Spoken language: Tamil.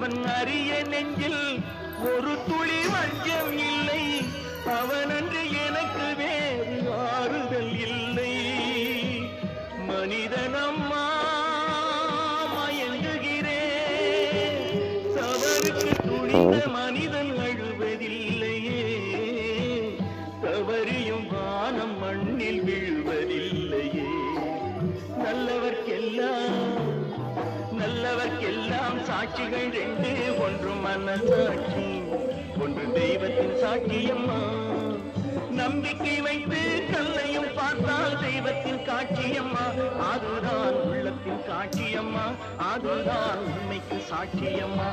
அவன் அரிய நெஞ்சில் ஒரு துளி வஞ்சம் இல்லை. அவனன்று எனக்கு வேறு ஆறுதல் இல்லை. மனிதனம்மா மயங்குகிறேன். தவறுக்கு துணிந்த மனிதன் அழுவதில்லையே. தவறியும் வானம் மண்ணில் விழுவதில்லையே. நல்லவர்க்கெல்லாம் சாட்சிகள் ரெண்டு. ஒன்று மனசாட்சி, ஒன்று தெய்வத்தின் சாட்சியம்மா. நம்பிக்கை வைத்து கல்லையும் பார்த்தால் தெய்வத்தின் காட்சியம்மா. அதுதான் உள்ளத்தின் காட்சியம்மா. அதுதான் உண்மைக்கு சாட்சியம்மா.